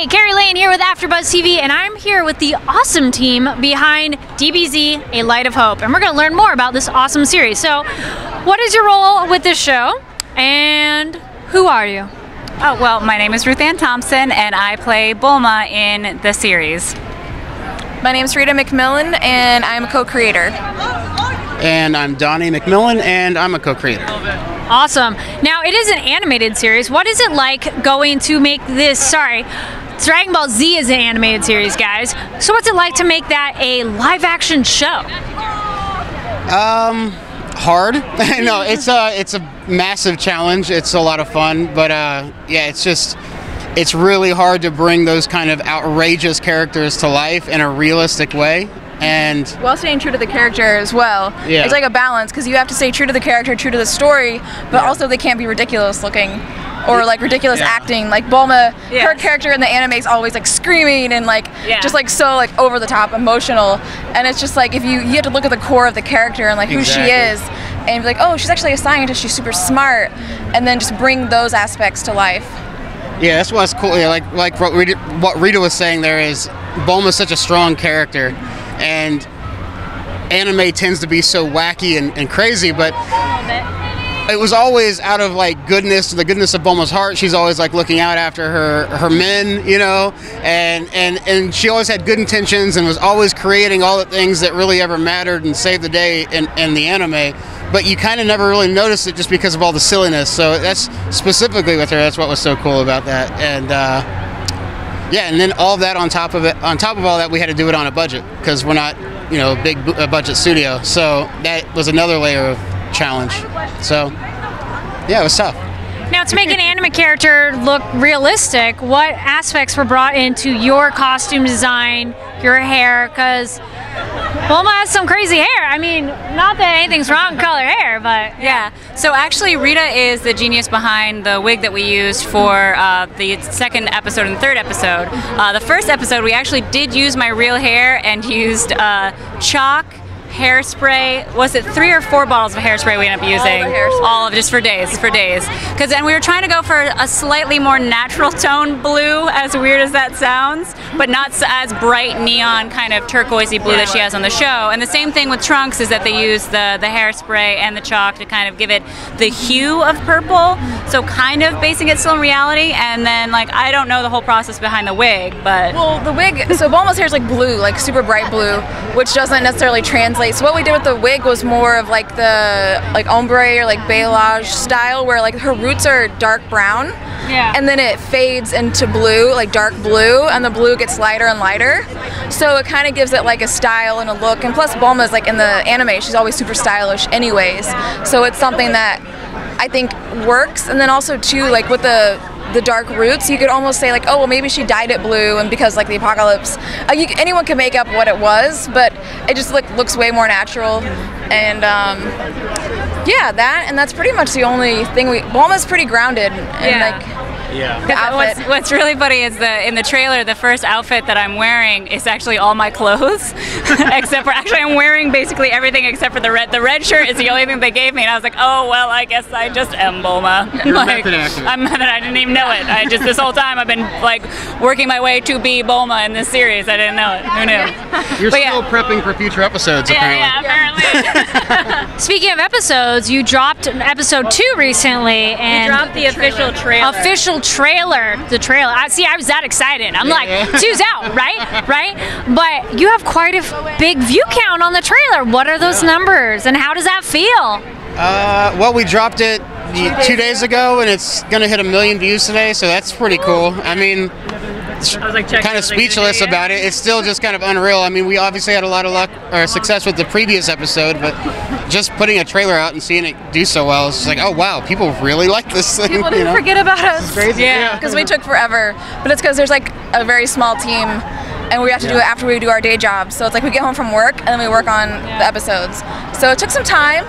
Hey, Kari Lane here with AfterBuzz TV, and I'm here with the awesome team behind DBZ, A Light of Hope, and we're going to learn more about this awesome series. So, what is your role with this show, and who are you? Oh, well, my name is Ruth Ann Thompson, and I play Bulma in the series. My name is Rita McMillan, and I'm a co-creator. And I'm Donnie McMillan, and I'm a co-creator. Awesome. Now, it is an animated series. What is it like going to make this, Dragon Ball Z is an animated series, guys. So what's it like to make that a live-action show? Hard. No, it's a massive challenge. It's a lot of fun, but yeah, it's really hard to bring those kind of outrageous characters to life in a realistic way. And while staying true to the character as well. Yeah. It's like a balance, because you have to stay true to the character, true to the story, but also they can't be ridiculous looking or like ridiculous acting. Like Bulma, her character in the anime is always like screaming and like just like so like over the top emotional, and it's just like if you have to look at the core of the character and like who she is and be like, oh, she's actually a scientist, she's super smart, and then just bring those aspects to life. Yeah, that's what's cool. Yeah, like what Rita was saying there is Bulma's such a strong character, and anime tends to be so wacky and crazy, but it was always out of like the goodness of Bulma's heart. She's always like looking out after her men, you know, and she always had good intentions and was always creating all the things that really ever mattered and saved the day in the anime. But you kind of never really noticed it just because of all the silliness. So that's specifically with her. That's what was so cool about that. And yeah, and then all of that on top of all that, we had to do it on a budget because we're not, you know, a big budget studio. So that was another layer of challenge. So yeah, it was tough. Now, to make an anime character look realistic, what aspects were brought into your costume design, your hair? Because Bulma has some crazy hair. I mean, not that anything's wrong with color hair, but yeah. So actually, Rita is the genius behind the wig that we used for the second episode and third episode. The first episode, we actually did use my real hair and used chalk, hairspray. Was it 3 or 4 bottles of hairspray we ended up using? All of just for days, Because then we were trying to go for a slightly more natural tone blue, as weird as that sounds, but not as bright neon kind of turquoisey blue that she has on the show. And the same thing with Trunks is that they use the hairspray and the chalk to kind of give it the hue of purple, so kind of basing it still in reality. And then like I don't know the whole process behind the wig, but well, the wig. So Bulma's hair is like blue, like super bright blue, which doesn't necessarily translate. So what we did with the wig was more of like the ombre or like beige style, where like her roots are dark brown, and then it fades into blue, like dark blue, and the blue gets lighter and lighter. So it kind of gives it like a style and a look. And plus Bulma's like in the anime, she's always super stylish anyways. So it's something that I think works. And then also too, like with the dark roots, you could almost say like, oh well, maybe she dyed it blue, and because like the apocalypse, anyone can make up what it was, but it just looks way more natural. And yeah, that's pretty much the only thing. Bulma's pretty grounded, and like. Yeah. What's really funny is in the trailer, the first outfit that I'm wearing is actually all my clothes, except for actually I'm wearing basically everything except for the red. The red shirt is the only thing they gave me, and I was like, oh well, I guess I just am Bulma. Like, I didn't even know it. This whole time I've been like working my way to be Bulma in this series. I didn't know it. Who knew? You're still prepping for future episodes, apparently. Yeah, apparently. Speaking of episodes, you dropped episode 2 recently, and we dropped the official trailer. The trailer. I was that excited. I'm like, 2's out, right? But you have quite a big view count on the trailer. What are those numbers, and how does that feel? Well, we dropped it 2 days ago, and it's gonna hit 1 million views today, so that's pretty cool. I mean, I was like kind of speechless about it. It's still just kind of unreal. I mean, we obviously had a lot of luck or success with the previous episode, but just putting a trailer out and seeing it do so well, it's just like, oh wow, people really like this thing. People didn't forget about us. It's crazy. Yeah, because we took forever, but it's because there's like a very small team, and we have to do it after we do our day job. So it's like we get home from work and then we work on the episodes. So it took some time,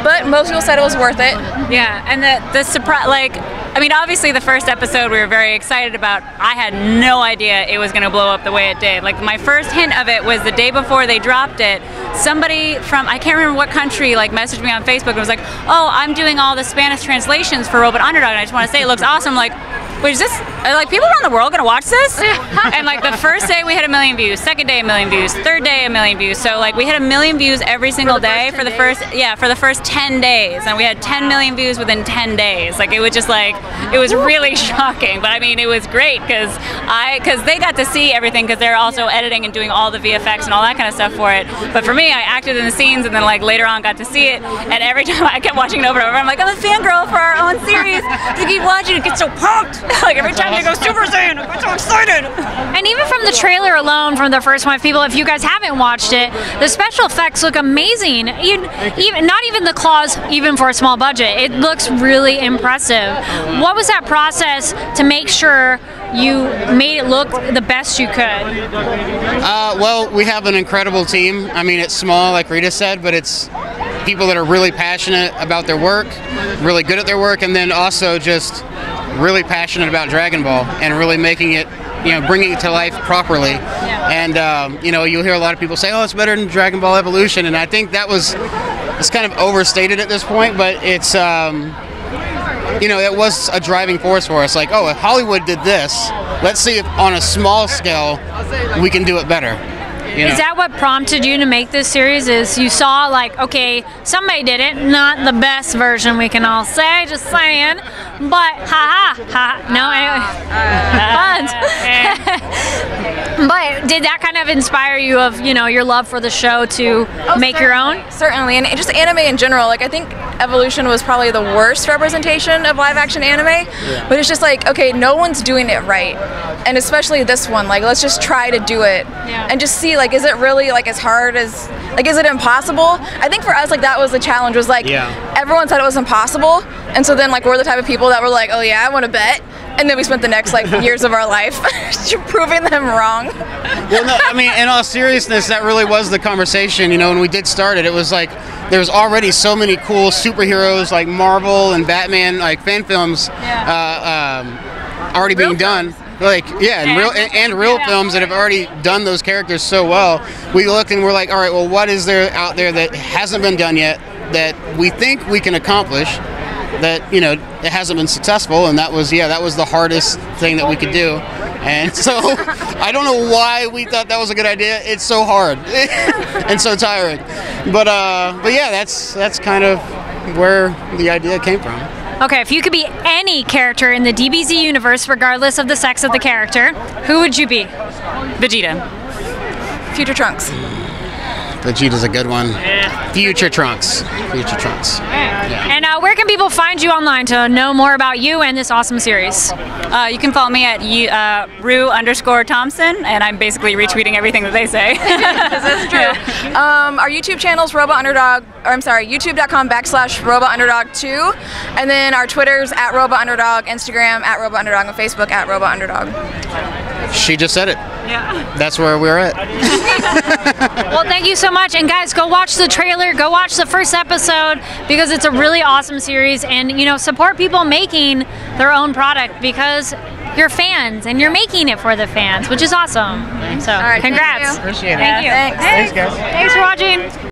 but most people said it was worth it. Yeah, and the surprise, like, I mean, obviously the first episode we were very excited about. I had no idea it was going to blow up the way it did. Like, my first hint of it was the day before they dropped it. Somebody from, I can't remember what country, like, messaged me on Facebook and was like, oh, I'm doing all the Spanish translations for Robot Underdog, and I just want to say it looks awesome. Like, which this, like, people around the world gonna watch this? And like the first day we had 1 million views, second day 1 million views, third day 1 million views. So like we had 1 million views every single day for the first 10 days, and we had 10 million views within 10 days. Like it was just like, it was really shocking. But I mean, it was great because they got to see everything because they're also editing and doing all the VFX and all that kind of stuff for it. But for me, I acted in the scenes and then like later on got to see it, and every time I kept watching it over and over, I'm like, I'm a fangirl for our own series. To keep watching it, get so pumped. Like every time they go Super Saiyan, I get so excited. And even from the trailer alone, from the first one, if you guys haven't watched it, the special effects look amazing. Even not even the claws, even for a small budget, it looks really impressive. What was that process to make sure you made it look the best you could? Well, we have an incredible team. I mean, it's small, like Rita said, but it's people that are really passionate about their work, really good at their work, and then also just really passionate about Dragon Ball and really making it, bringing it to life properly. And you'll hear a lot of people say, "Oh, it's better than Dragon Ball Evolution," and I think it's kind of overstated at this point, but it's it was a driving force for us. Like, oh, if Hollywood did this, let's see if on a small scale we can do it better. Is that what prompted you to make this series? Is you saw like, okay, somebody did it, not the best version we can all say, just saying, but no, anyway. But did that kind of inspire you of, your love for the show to make your own? Certainly, and just anime in general. Like I think Evolution was probably the worst representation of live action anime, but it's just like, okay, no one's doing it right. And especially this one, like let's just try to do it and just see, like, is it really like as hard as, like, is it impossible? I think for us, like that was the challenge, was like everyone said it was impossible, and so then like we're the type of people that were like, oh yeah, I want to bet. And then we spent the next like years of our life proving them wrong. Well, no, I mean, in all seriousness, that really was the conversation. When we did start it, it was like there was already so many cool superheroes like Marvel and Batman, like fan films already being done. Like, and real films that have already done those characters so well. We looked and we're like, all right, well, what is there out there that hasn't been done yet that we think we can accomplish? That it hasn't been successful, and that was the hardest thing that we could do. And so I don't know why we thought that was a good idea. It's so hard and so tiring. But yeah, that's kind of where the idea came from. Okay, if you could be any character in the DBZ universe, regardless of the sex of the character, who would you be? Vegeta. Future Trunks. Vegeta's a good one. Future Trunks. Future Trunks. Yeah. And where can people find you online to know more about you and this awesome series? You can follow me at Ru_Thompson, and I'm basically retweeting everything that they say. This is true. Our YouTube channel's Robot Underdog, or I'm sorry, youtube.com/Robot Underdog 2, and then our Twitter's at Robot Underdog, Instagram at Robot Underdog, and Facebook at Robot Underdog. She just said it. Yeah. That's where we're at. Well, thank you so much, and guys, go watch the trailer, go watch the first episode, because it's a really awesome series, and support people making their own product, because you're fans and you're making it for the fans, which is awesome. So, all right, congrats. thank you. Appreciate it. Thank you. Thanks. Thanks, guys. Thanks for watching.